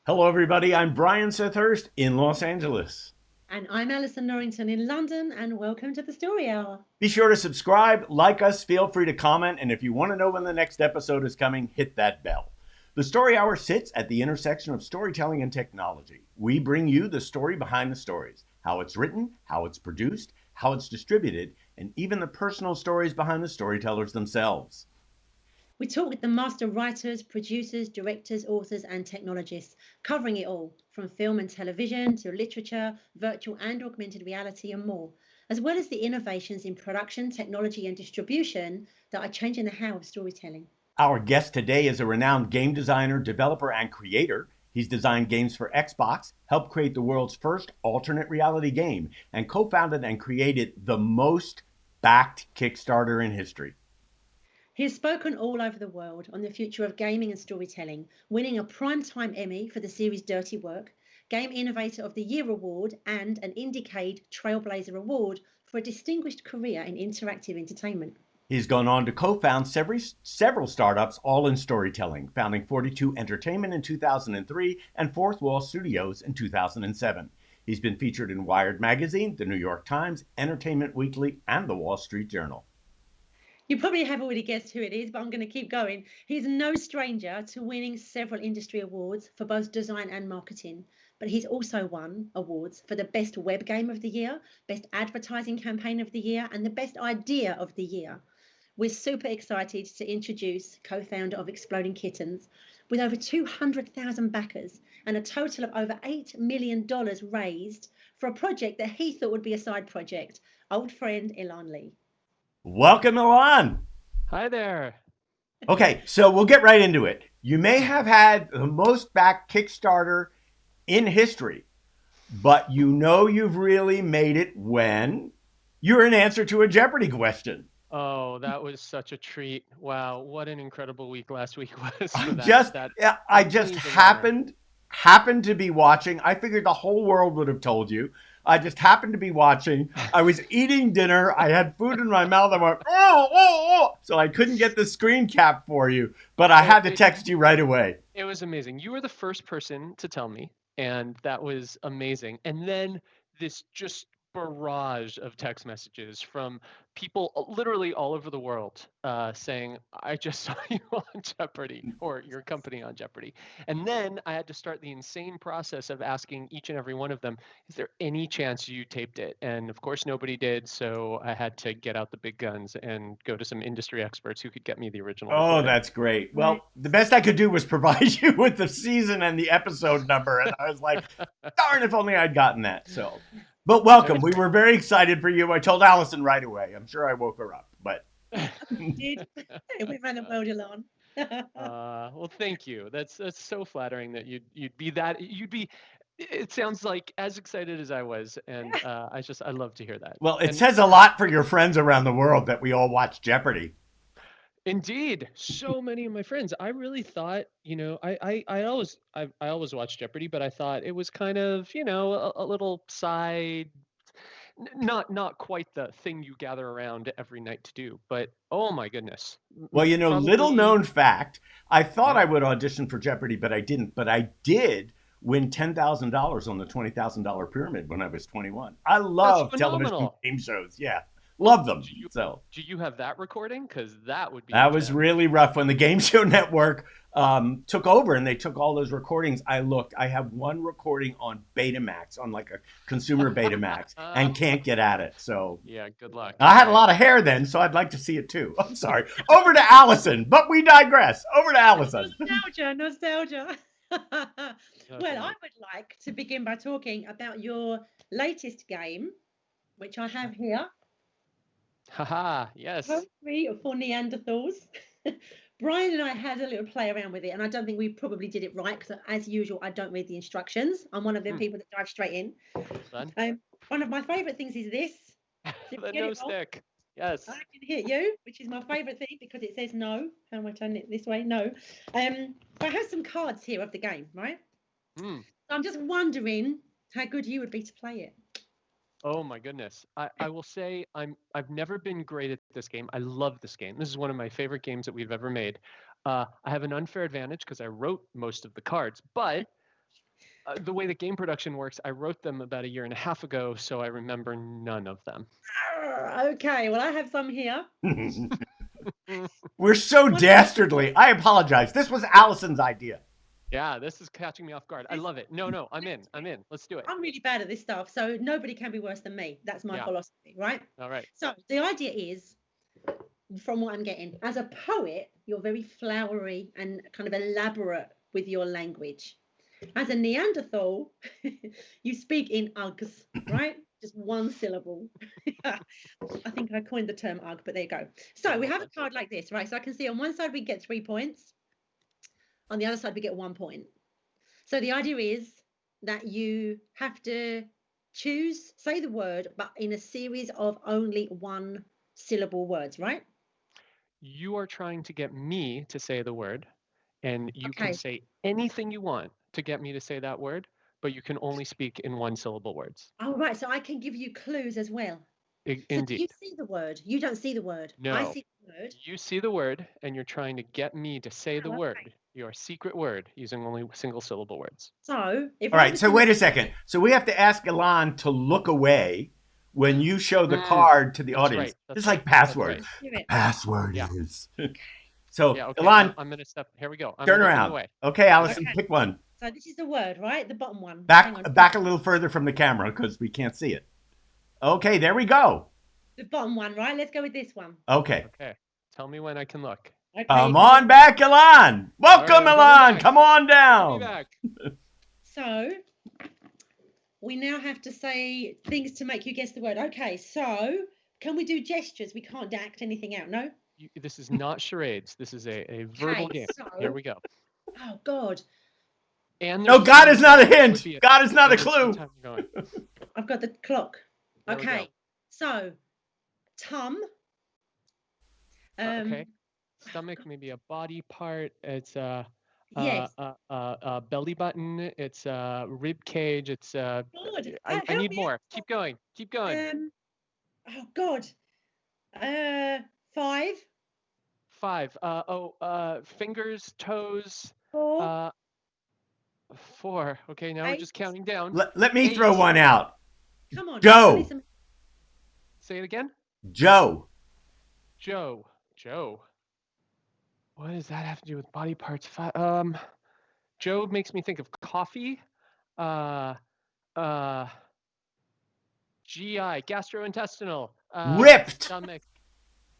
Hello, everybody. I'm Brian Sethurst in Los Angeles. And I'm Alison Norrington in London, and welcome to the Story Hour. Be sure to subscribe, like us, feel free to comment, and if you want to know when the next episode is coming, hit that bell. The Story Hour sits at the intersection of storytelling and technology. We bring you the story behind the stories, how it's written, how it's produced, how it's distributed, and even the personal stories behind the storytellers themselves. We talk with the master writers, producers, directors, authors, and technologists, covering it all from film and television to literature, virtual and augmented reality, and more, as well as the innovations in production, technology, and distribution that are changing the how of storytelling. Our guest today is a renowned game designer, developer, and creator. He's designed games for Xbox, helped create the world's first alternate reality game, and co founded and created the most backed Kickstarter in history. He has spoken all over the world on the future of gaming and storytelling, winning a Primetime Emmy for the series Dirty Work, Game Innovator of the Year award, and an Indiecade Trailblazer Award for a distinguished career in interactive entertainment. He's gone on to co found several startups, all in storytelling, founding 42 Entertainment in 2003 and Fourth Wall Studios in 2007. He's been featured in Wired Magazine, The New York Times, Entertainment Weekly, and The Wall Street Journal. You probably have already guessed who it is, but I'm going to keep going. He's no stranger to winning several industry awards for both design and marketing, but he's also won awards for the Best Web Game of the Year, Best Advertising Campaign of the Year, and the Best Idea of the Year. We're super excited to introduce co-founder of Exploding Kittens, with over 200,000 backers and a total of over $8 million raised for a project that he thought would be a side project, old friend Elan Lee. Welcome, Elan. Hi there. Okay, so we'll get right into it. You may have had the most backed Kickstarter in history, but you know you've really made it when you're an answer to a Jeopardy question. Oh, that was such a treat. Wow, what an incredible week last week was for I that just that yeah, I just amazing honor. happened to be watching. I figured the whole world would have told you. I just happened to be watching. I was eating dinner. I had food in my mouth. I went, oh. So I couldn't get the screen cap for you, but I It, had to it text you right away. it was amazing. You were the first person to tell me, and that was amazing. And then this just barrage of text messages from people literally all over the world saying, I just saw you on Jeopardy or your company on Jeopardy. And then I had to start the insane process of asking each and every one of them, is there any chance you taped it? And of course, nobody did. So I had to get out the big guns and go to some industry experts who could get me the original Oh, recording. that's great. Right. Well, the best I could do was provide you with the season and the episode number. And I was like, darn, if only I'd gotten that. So, but welcome. We were very excited for you. I told Allison right away. I'm sure I woke her up, but We did. We ran a world Elan. Well, thank you. That's so flattering that you'd be that you'd be. It sounds like as excited as I was, and I love to hear that. well, it And says a lot for your friends around the world that we all watch Jeopardy. indeed, so many of my friends, I really thought, I always watch Jeopardy, but I thought it was kind of, a little side, not quite the thing you gather around every night to do. But oh my goodness, Well, little probably, known fact, I thought yeah. I would audition for Jeopardy, but I didn't. But I did win $10,000 on the $20,000 pyramid when I was 21. I That's love television phenomenal. game shows. Yeah, love them. Do you So do you have that recording? Because that would be a that was gem. really rough when the Game Show Network took over and they took all those recordings. I looked. I have one recording on Betamax, on like a consumer Betamax, and can't get at it. So Yeah, good luck. I had a Right. lot of hair then, so I'd like to see it too. I'm sorry. Over to Allison, but we digress. Over to Allison. Nostalgia, nostalgia. Well, I Definitely. would like to begin by talking about your latest game, which I have here, Haha, yes. Poetry for Neanderthals. Brian and I had a little play around with it, and I don't think we probably did it right because, as usual, I don't read the instructions. I'm one of them Hmm, people that dive straight in. fun. One of my favourite things is this. So if you The get no it wrong, stick. I Yes. can hit you, which is my favourite thing because it says no. How am I turning it this way? No. But I have some cards here of the game, right? Hmm. So I'm just wondering how good you would be to play it. Oh my goodness. I will say I've never been great at this game. I love this game. This is one of my favorite games that we've ever made. I have an unfair advantage because I wrote most of the cards, but the way that game production works, I wrote them about a year and a half ago, so I remember none of them. Okay, well, I have some here. We're so dastardly. I apologize. This was Allison's idea. Yeah, this is catching me off guard. I love it. No, I'm in. Let's do it. I'm really bad at this stuff, so nobody can be worse than me. That's my philosophy, right? All right. So the idea is, from what I'm getting, as a poet, you're very flowery and kind of elaborate with your language. As a Neanderthal, you speak in Uggs, right? Just one syllable. I think I coined the term Ugg, but there you go. So we have a card like this, right? So I can see on one side we get 3 points. On the other side, we get 1 point. So the idea is that you have to say the word, but in a series of only 1 syllable words, right? You are trying to get me to say the word, and you can say anything you want to get me to say that word, but you can only speak in 1 syllable words. Oh, right. So I can give you clues as well. Indeed. So do you see the word? You don't see the word. No. I see the word. You see the word, and you're trying to get me to say the word, your secret word, using only single syllable words. So, all right. So wait a second. So we have to ask Elan to look away when you show the card to the audience. Right. It's like password. Right. Password is. So okay. Elan, I'm gonna step. Here we go. Turn around. Away. Okay, Allison, pick one. So this is the word, right? The bottom one. Back a little further from the camera because we can't see it. Okay, there we go. The bottom one, right? Let's go with this one. Okay. Tell me when I can look. Okay. Come on back, Elan. Welcome, Elan. Come on down. So we now have to say things to make you guess the word. Okay, so can we do gestures? We can't act anything out, no? This is not charades. This is a verbal game. So, here we go. Oh, God. And no, God is not a hint. God is not a clue. I've got the clock. There okay, so tum. Okay. Stomach, maybe a body part. It's a belly button. It's a rib cage. It's I need more. Keep going. Keep going. Oh God. 5. 5. Fingers, toes. 4. 4. Okay, now 8. we're just counting down. Let me throw one out. Come on. Joe. Say it again. Joe. What does that have to do with body parts? Joe makes me think of coffee. GI, gastrointestinal. Ripped. Stomach.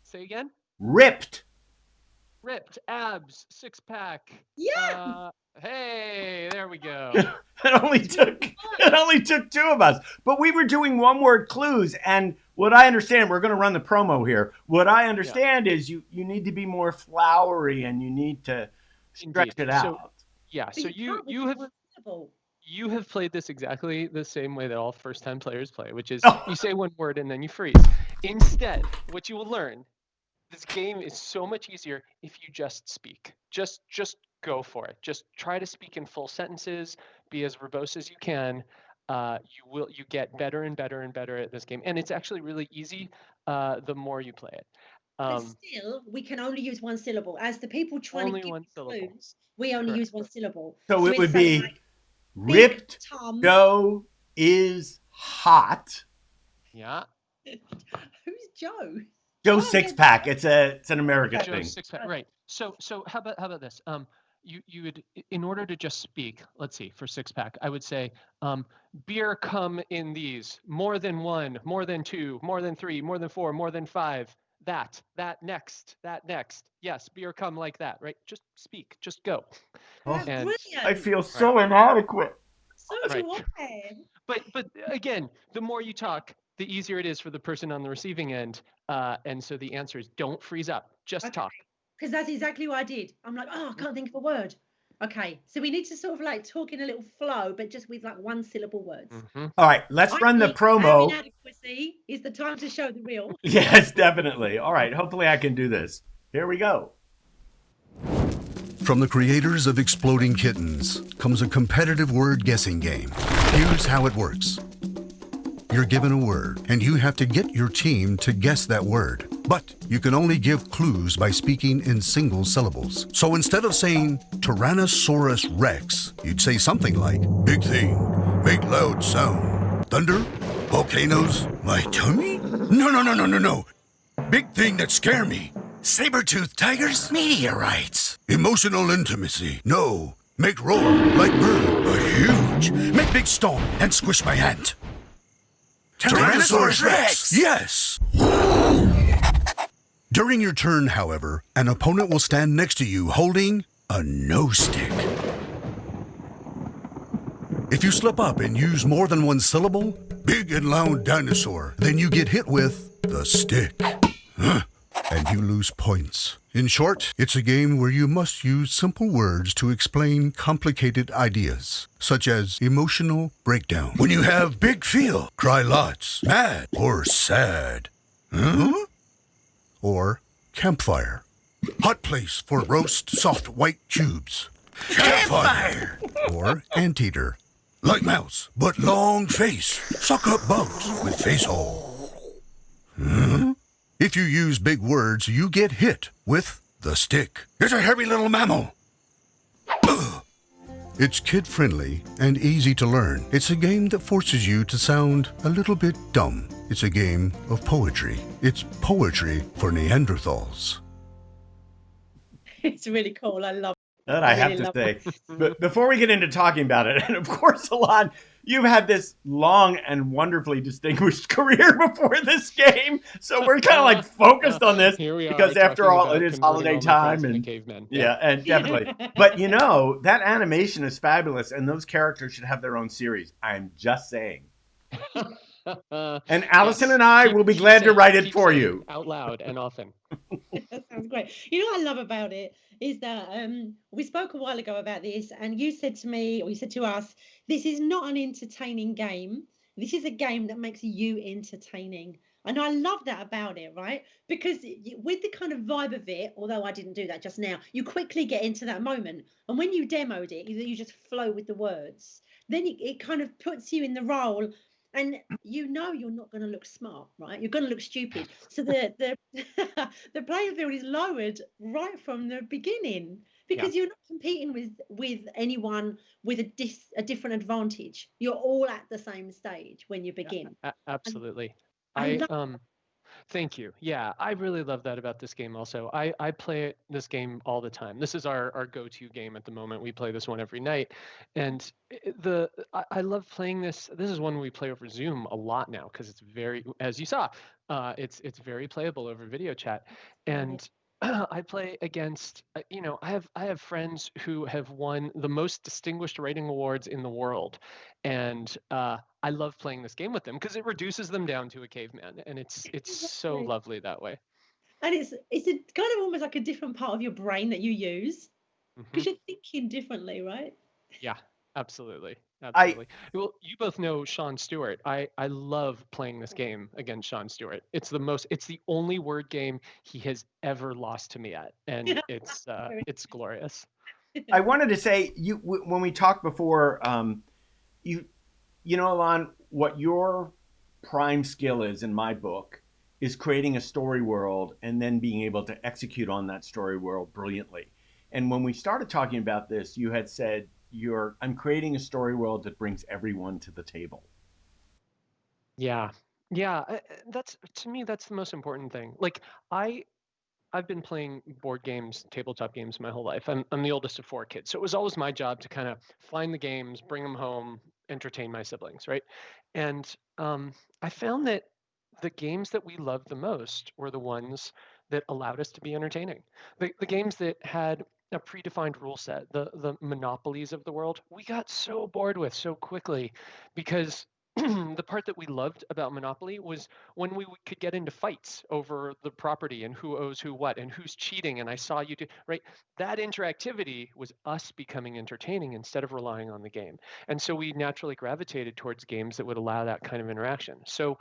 Say again. Ripped. Abs, 6-pack. Yeah. Hey, there we go. It only took 2 of us, but we were doing 1-word clues, and what I understand, we're going to run the promo here. What I understand is you need to be more flowery and you need to stretch it out. So you have played this exactly the same way that all first-time players play, which is you say 1 word and then you freeze. Instead, what you will learn, this game is so much easier if you just speak. Just go for it. Just try to speak in full sentences, be as verbose as you can. You get better and better and better at this game, and it's actually really easy the more you play it. But still, we can only use 1 syllable. As the people trying to give clues, we only use 1 syllable. So it would be ripped. Joe is hot. Yeah. Who's Joe? Joe 6-pack. It's an American thing. Joe 6-pack. Right. So how about this? You would, in order to just speak, let's see, for 6-pack, I would say, beer come in these, more than 1, more than 2, more than 3, more than 4, more than 5, that next. Yes, beer come like that, right? Just speak, just go. And I feel so inadequate. So do I. But again, the more you talk, the easier it is for the person on the receiving end. And so the answer is don't freeze up, just talk. Because that's exactly what I did. I'm like, I can't think of a word. Okay, so we need to sort of like talk in a little flow, but just with like 1 syllable words. Mm-hmm. All right, let's run the promo. Inadequacy is the time to show the real. Yes, definitely. All right, hopefully I can do this. Here we go. From the creators of Exploding Kittens comes a competitive word guessing game. Here's how it works. You're given a word, and you have to get your team to guess that word. But you can only give clues by speaking in single syllables. So instead of saying Tyrannosaurus Rex, you'd say something like, big thing, make loud sound. Thunder? Volcanoes? My tummy? No. Big thing that scare me. Saber-toothed tigers? Meteorites. Emotional intimacy. No. Make roar like bird, but huge. Make big stomp and squish my hand. Tyrannosaurus Rex! Yes! During your turn, however, an opponent will stand next to you holding a no stick. If you slip up and use more than one syllable, big and loud dinosaur, then you get hit with the stick. And you lose points. In short, it's a game where you must use simple words to explain complicated ideas, such as emotional breakdown. When you have big feel, cry lots, mad or sad. Or campfire. Hot place for roast soft white cubes. Campfire! Or anteater. Like mouse, but long face. Suck up bugs with face hole. If you use big words, you get hit with the stick. It's a heavy little mammal. It's kid-friendly and easy to learn. It's a game that forces you to sound a little bit dumb. It's a game of poetry. It's poetry for Neanderthals. It's really cool. I love it. That I have to say. But before we get into talking about it, and of course, Elan, you've had this long and wonderfully distinguished career before this game, so we're kind of like focused on this Here we are, because after all, it is converting holiday all the time, cats into and cavemen. yeah, and definitely. But you know, that animation is fabulous, and those characters should have their own series. I'm just saying. And Allison and I will be glad to write it for you out loud and often. That sounds great. You know what I love about it is that we spoke a while ago about this, and you said to me, or you said to us, this is not an entertaining game. This is a game that makes you entertaining. And I love that about it, right? Because with the kind of vibe of it, although I didn't do that just now, you quickly get into that moment. And when you demoed it, you just flow with the words. Then it kind of puts you in the role. And you know you're not going to look smart, right? You're going to look stupid. So the the playing field is lowered right from the beginning because you're not competing with anyone with a different advantage. You're all at the same stage when you begin. Absolutely. And Thank you. Yeah, I really love that about this game also. I play this game all the time. This is our go-to game at the moment. We play this one every night. And I love playing this. This is one we play over Zoom a lot now because it's very, as you saw, it's very playable over video chat. And I play against, I have friends who have won the most distinguished writing awards in the world. And I love playing this game with them because it reduces them down to a caveman, and it's so lovely that way. And it's a kind of almost like a different part of your brain that you use because you're thinking differently, right? Yeah, absolutely. Absolutely. Well, you both know Sean Stewart. I love playing this game against Sean Stewart. It's the only word game he has ever lost to me at, and it's glorious. I wanted to say, when we talked before, you know, Elan, what your prime skill is in my book is creating a story world and then being able to execute on that story world brilliantly. And when we started talking about this, you had said, I'm creating a story world that brings everyone to the table. Yeah. To me, that's the most important thing. Like I've been playing board games, tabletop games my whole life. I'm the oldest of 4 kids. So it was always my job to kind of find the games, bring them home, entertain my siblings, right? And I found that the games that we loved the most were the ones that allowed us to be entertaining. The games that had a predefined rule set, the monopolies of the world, we got so bored with so quickly because the part that we loved about Monopoly was when we could get into fights over the property and who owes who what and who's cheating. And I saw you do, right? That interactivity was us becoming entertaining instead of relying on the game. And so we naturally gravitated towards games that would allow that kind of interaction. So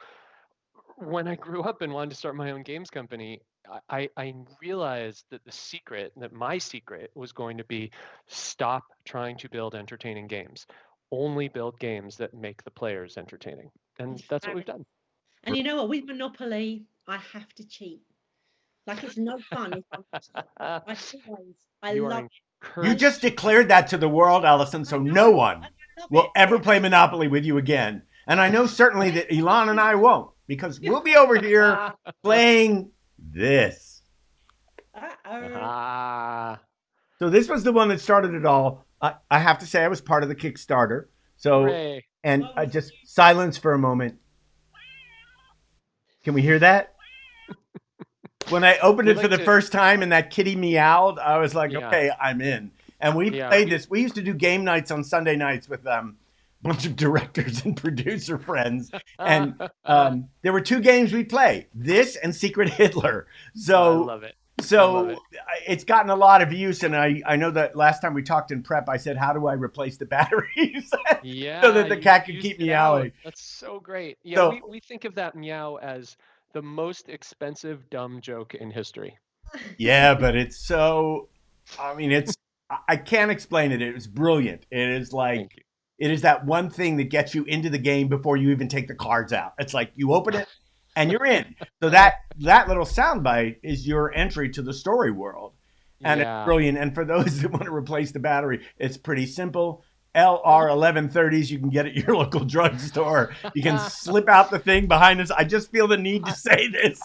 when I grew up and wanted to start my own games company, I realized that my secret was going to be stop trying to build entertaining games. Only build games that make the players entertaining. And that's what we've done. And you know what? With Monopoly, I have to cheat. Like it's no fun if I'm not. I love it. You just declared that to the world, Allison, so no one will ever play Monopoly with you again. And I know certainly that Elan and I won't, because we'll be over here playing this. So this was the one that started it all. I have to say I was part of the Kickstarter. So, Hooray. and just silence for a moment. Can we hear that? When I opened it for the first time and that kitty meowed, I was like, okay, I'm in. And we played this. We used to do game nights on Sunday nights with a bunch of directors and producer friends. And there were 2 games we play, this and Secret Hitler. So I love it. So it's gotten a lot of use, and I know that last time we talked in prep, I said, how do I replace the batteries? So that the cat could keep meowing. That's so great. Yeah, so, we think of that meow as the most expensive dumb joke in history. Yeah, but it's so, I mean, I can't explain it. It was brilliant. It is like, it is that one thing that gets you into the game before you even take the cards out. It's like you open it and you're in. So that little soundbite is your entry to the story world. And it's brilliant. And for those that want to replace the battery, it's pretty simple. LR 1130s you can get at your local drugstore. You can slip out the thing behind this. I just feel the need to say this.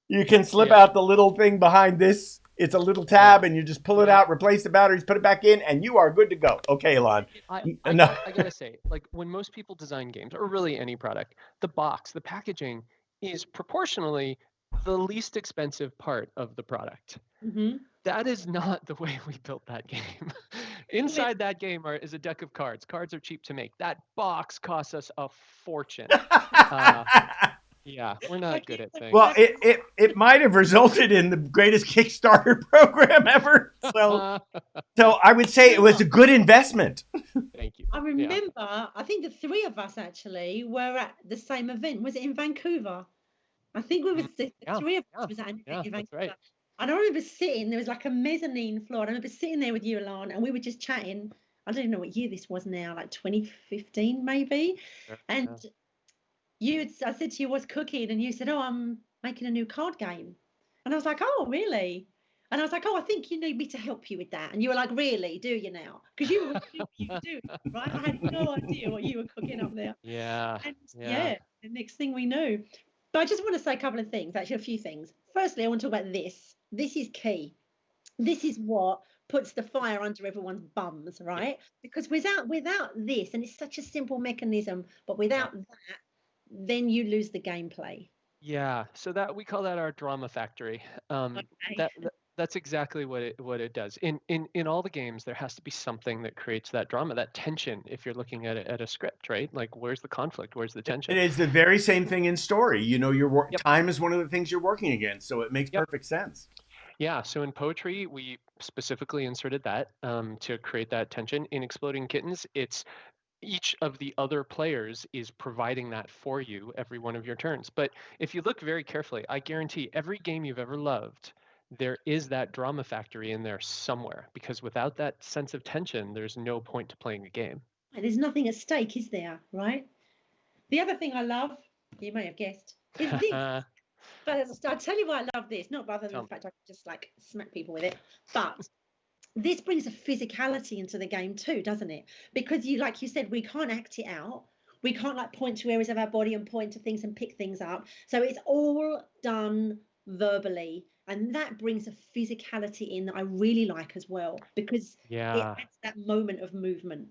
You can slip out the little thing behind this. It's a little tab, and you just pull it out, replace the batteries, put it back in, and you are good to go. Okay, Elan. I gotta say, like when most people design games, or really any product, the box, the packaging is proportionally the least expensive part of the product. Mm-hmm. That is not the way we built that game. Inside that game is a deck of cards. Cards are cheap to make. That box costs us a fortune. Yeah, we're not good at things. Well, it might have resulted in the greatest Kickstarter program ever. So I would say it was a good investment. Thank you. I remember, I think the 3 of us actually were at the same event. Was it in Vancouver? I think we were the 3 of us was at an event in Vancouver. Right. And I remember sitting, there was like a mezzanine floor. I remember sitting there with you, Elan, and we were just chatting. I don't even know what year this was now, like 2015 maybe. And I said to you, what's cooking? And you said, oh, I'm making a new card game. And I was like, oh, really? And I was like, oh, I think you need me to help you with that. And you were like, really? Do you now? Because you were doing it, right? I had no idea what you were cooking up there. Yeah. And the next thing we knew. But I just want to say a couple of things, actually a few things. Firstly, I want to talk about this. This is key. This is what puts the fire under everyone's bums, right? Because without this, and it's such a simple mechanism, but without that, then you lose the gameplay. Yeah, so that we call that our drama factory. That's exactly what it does. In all the games, there has to be something that creates that drama, that tension. If you're looking at it at a script, right? Like, where's the conflict? Where's the tension? It is the very same thing in story. You know, your time is one of the things you're working against, so it makes perfect sense. Yeah. So in poetry, we specifically inserted that to create that tension. In Exploding Kittens, it's each of the other players is providing that for you every one of your turns. But if you look very carefully, I guarantee every game you've ever loved, there is that drama factory in there somewhere, because without that sense of tension, there's no point to playing a game. And there's nothing at stake, is there? Right? The other thing I love, you may have guessed, is this. But I'll tell you why I love this, not other than the fact I can just like smack people with it, but this brings a physicality into the game too, doesn't it? Because like you said, we can't act it out. We can't like point to areas of our body and point to things and pick things up. So it's all done verbally. And that brings a physicality in that I really like as well, because it adds that moment of movement.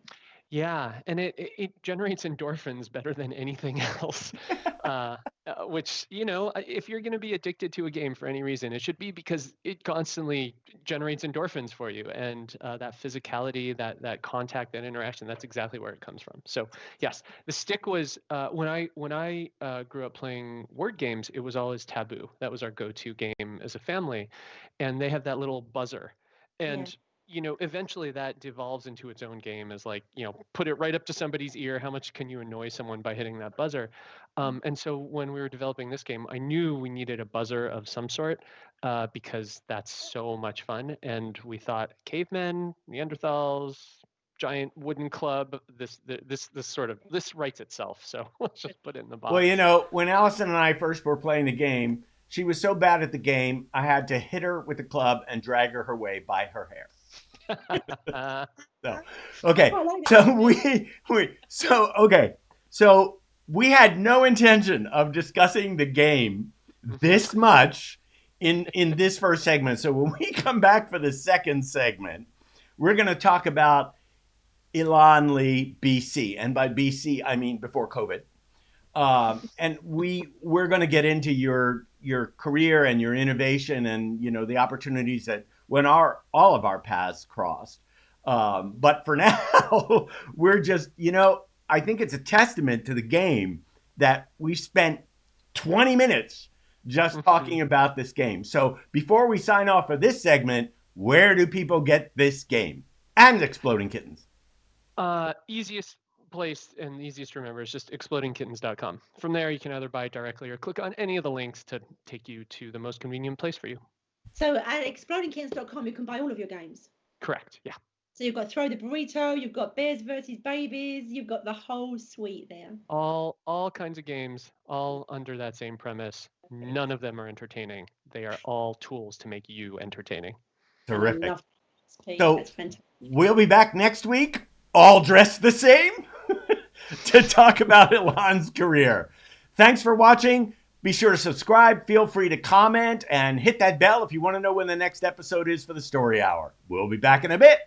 Yeah, and it generates endorphins better than anything else, which, you know, if you're going to be addicted to a game for any reason, it should be because it constantly generates endorphins for you. And that physicality, that contact, that interaction, that's exactly where it comes from. So yes, the stick was, when I grew up playing word games, it was always taboo. That was our go-to game as a family. And they have that little buzzer. And you know, eventually that devolves into its own game as like, you know, put it right up to somebody's ear. How much can you annoy someone by hitting that buzzer? And so when we were developing this game, I knew we needed a buzzer of some sort because that's so much fun. And we thought cavemen, Neanderthals, giant wooden club, this writes itself. So let's just put it in the box. Well, you know, when Allison and I first were playing the game, she was so bad at the game, I had to hit her with the club and drag her way by her hair. So, okay. I like So So we had no intention of discussing the game this much in this first segment. So when we come back for the second segment, we're going to talk about Elan Lee, BC, and by BC I mean before COVID. And we're going to get into your career and your innovation and the opportunities that when all of our paths crossed. But for now, we're just I think it's a testament to the game that we spent 20 minutes just talking about this game. So before we sign off for this segment, where do people get this game and Exploding Kittens? Easiest place and easiest to remember is just explodingkittens.com. From there, you can either buy it directly or click on any of the links to take you to the most convenient place for you. So at explodingkittens.com, you can buy all of your games. Correct. Yeah. So you've got Throw the Burrito, you've got Bears versus Babies, you've got the whole suite there. All kinds of games, all under that same premise. None of them are entertaining. They are all tools to make you entertaining. Terrific. So that's fantastic. We'll be back next week, all dressed the same, to talk about Elan's career. Thanks for watching. Be sure to subscribe. Feel free to comment and hit that bell if you want to know when the next episode is for the Story Hour. We'll be back in a bit.